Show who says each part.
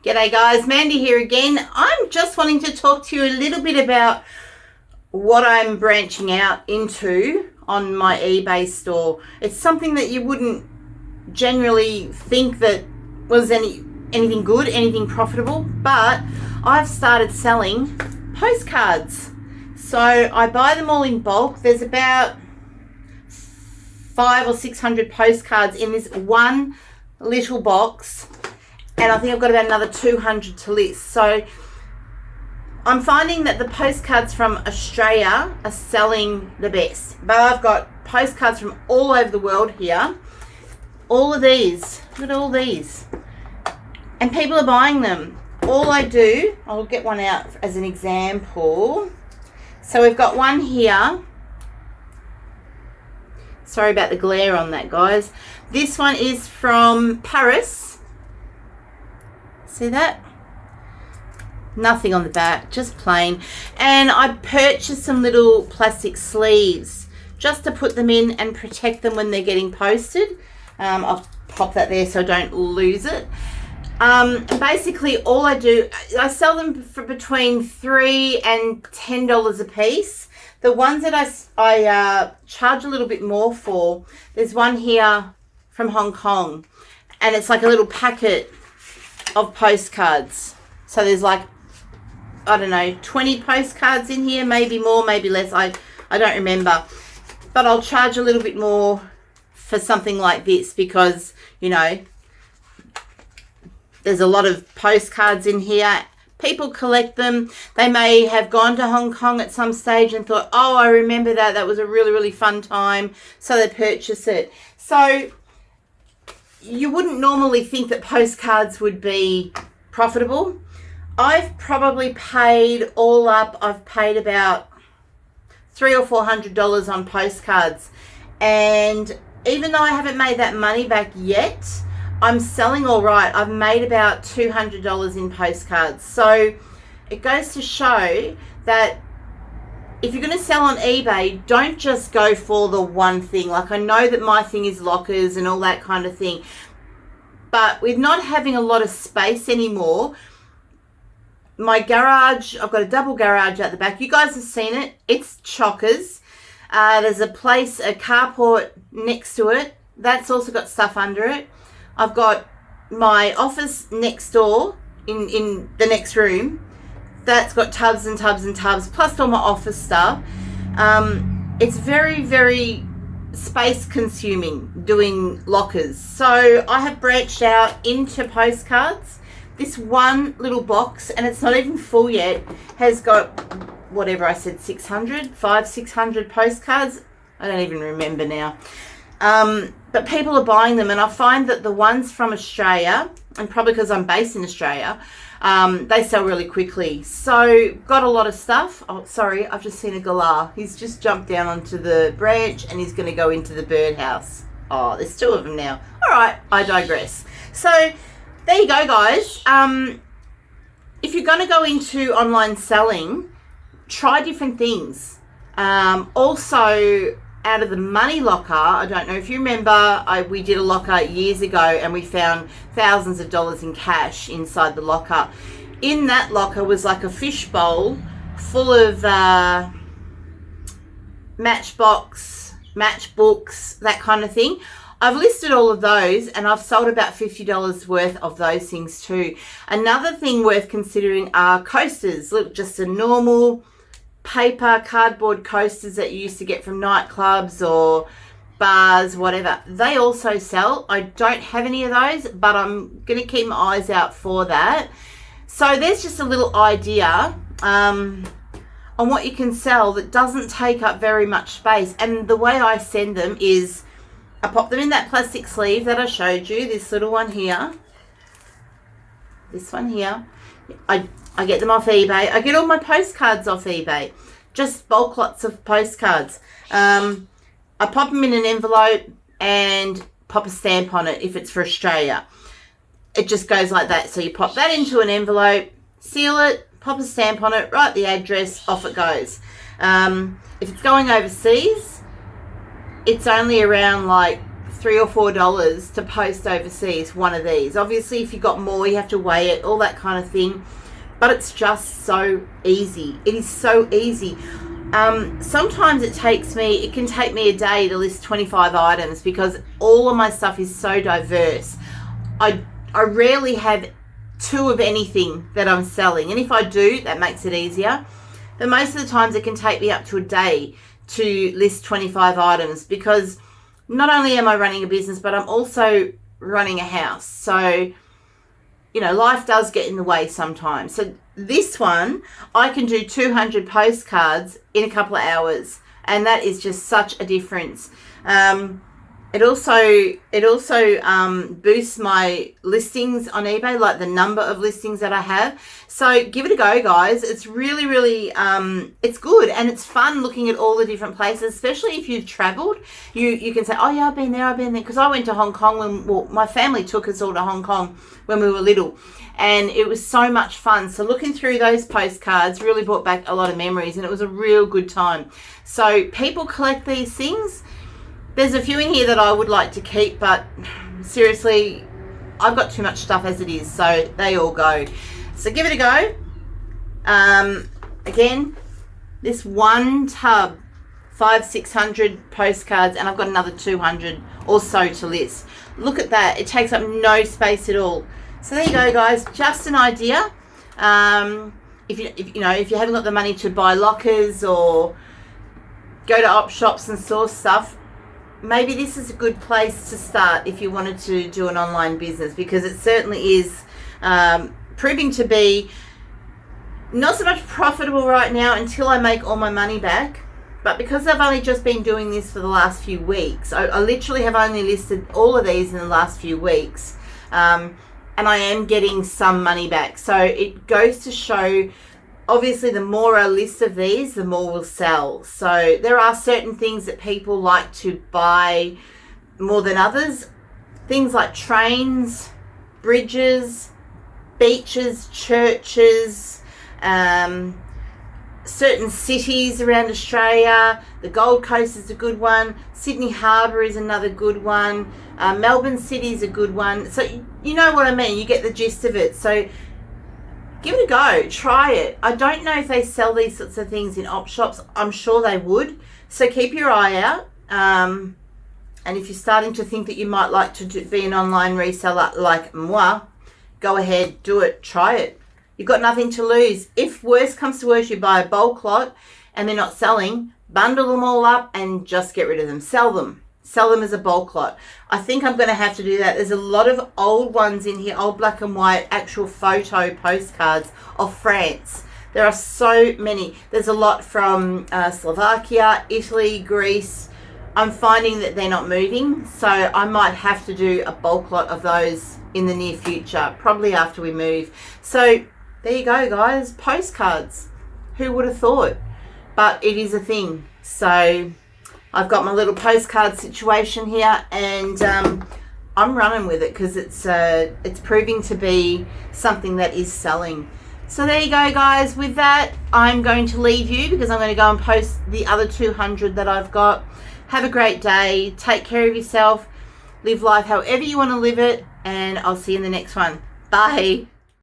Speaker 1: G'day guys, Mandy here again. I'm just wanting to talk to you a little bit about what I'm branching out into on my eBay store. It's something that you wouldn't generally think that was anything good, anything profitable, but I've started selling postcards. So I buy them all in bulk. There's about 500 or 600 postcards in this one little box, and I think I've got about another 200 to list. So I'm finding that the postcards from Australia are selling the best, but I've got postcards from all over the world here. All of these, look at all these, and people are buying them. All I do, I'll get one out as an example. So we've got one here. Sorry about the glare on that, guys. This one is from Paris. See that? Nothing on the back, just plain. And I purchased some little plastic sleeves just to put them in and protect them when they're getting posted. I'll pop that there so I don't lose it. Basically, all I do, I sell them for between $3 and $10 a piece. The ones that I charge a little bit more for, there's one here from Hong Kong, and it's like a little packet of postcards. So there's like, I don't know, 20 postcards in here, maybe more, maybe less. I don't remember. But I'll charge a little bit more for something like this because, you know, there's a lot of postcards in here. People collect them. They may have gone to Hong Kong at some stage and thought, oh, I remember that. That was a really, really fun time. So they purchase it. So you wouldn't normally think that postcards would be profitable. I've probably paid all up, I've paid about $300 or $400 on postcards. And even though I haven't made that money back yet, I'm selling all right. I've made about $200 in postcards. So it goes to show that if you're going to sell on eBay, don't just go for the one thing. Like, I know that my thing is lockers and all that kind of thing, but with not having a lot of space anymore, my garage, I've got a double garage at the back. You guys have seen it. It's chockers. There's a place, a carport next to it. That's also got stuff under it. I've got my office next door in the next room. That's got tubs and tubs and tubs, plus all my office stuff. It's very, very space consuming doing lockers. So I have branched out into postcards. This one little box, and it's not even full yet, has got whatever I said, 600 postcards. I don't even remember now. But people are buying them, and I find that the ones from Australia, and probably because I'm based in Australia, they sell really quickly. So got a lot of stuff. Oh, sorry, I've just seen a galah. He's just jumped down onto the branch and he's going to go into the birdhouse. Oh, there's two of them now. All right, I digress. So there you go, guys. If you're going to go into online selling, try different things. Also, out of the money locker, I don't know if you remember, we did a locker years ago and we found thousands of dollars in cash inside the locker. In that locker was like a fish bowl full of matchbooks, that kind of thing. I've listed all of those and I've sold about $50 worth of those things too. Another thing worth considering are coasters. Look, just a normal paper cardboard coasters that you used to get from nightclubs or bars, whatever. They also sell. I don't have any of those, but I'm going to keep my eyes out for that. So there's just a little idea on what you can sell that doesn't take up very much space. And the way I send them is I pop them in that plastic sleeve that I showed you, this little one here, this one here. I get them off eBay. I get all my postcards off eBay. Just bulk lots of postcards. I pop them in an envelope and pop a stamp on it if it's for Australia. It just goes like that. So you pop that into an envelope, seal it, pop a stamp on it, write the address, off it goes. If it's going overseas, it's only around like $3 or $4 to post overseas one of these. Obviously, if you've got more, you have to weigh it, all that kind of thing. But it's just so easy. It is so easy. Sometimes it can take me a day to list 25 items because all of my stuff is so diverse. I rarely have 2 of anything that I'm selling. And if I do, that makes it easier. But most of the times it can take me up to a day to list 25 items because not only am I running a business, but I'm also running a house. So, you know, life does get in the way sometimes. So this one, I can do 200 postcards in a couple of hours. And that is just such a difference. It also boosts my listings on eBay, like the number of listings that I have. So give it a go, guys. It's really, really, it's good. And it's fun looking at all the different places, especially if you've traveled. You can say, oh yeah, I've been there. Because I went to Hong Kong my family took us all to Hong Kong when we were little. And it was so much fun. So looking through those postcards really brought back a lot of memories. And it was a real good time. So people collect these things. There's a few in here that I would like to keep, but seriously, I've got too much stuff as it is, so they all go. So give it a go. Again, this one tub, 500-600 postcards, and I've got another 200 or so to list. Look at that. It takes up no space at all. So there you go, guys. Just an idea. If you haven't got the money to buy lockers or go to op shops and source stuff, maybe this is a good place to start if you wanted to do an online business, because it certainly is proving to be not so much profitable right now until I make all my money back. But because I've only just been doing this for the last few weeks, I literally have only listed all of these in the last few weeks, and I am getting some money back. So it goes to show, obviously, the more I list of these, the more will sell. So there are certain things that people like to buy more than others. Things like trains, bridges, beaches, churches, certain cities around Australia. The Gold Coast is a good one. Sydney Harbour is another good one. Melbourne City is a good one. So you know what I mean. You get the gist of it. So give it a go. Try it. I don't know if they sell these sorts of things in op shops. I'm sure they would. So keep your eye out. And if you're starting to think that you might like to be an online reseller like moi, go ahead, do it, try it. You've got nothing to lose. If worse comes to worse, you buy a bulk lot and they're not selling, bundle them all up and just get rid of them. Sell them. Sell them as a bulk lot. I think I'm going to have to do that. There's a lot of old ones in here, old black and white, actual photo postcards of France. There are so many. There's a lot from Slovakia, Italy, Greece. I'm finding that they're not moving, so I might have to do a bulk lot of those in the near future, probably after we move. So there you go, guys. Postcards. Who would have thought? But it is a thing. So I've got my little postcard situation here, and I'm running with it because it's proving to be something that is selling. So there you go, guys. With that, I'm going to leave you because I'm going to go and post the other 200 that I've got. Have a great day. Take care of yourself. Live life however you want to live it, and I'll see you in the next one. Bye.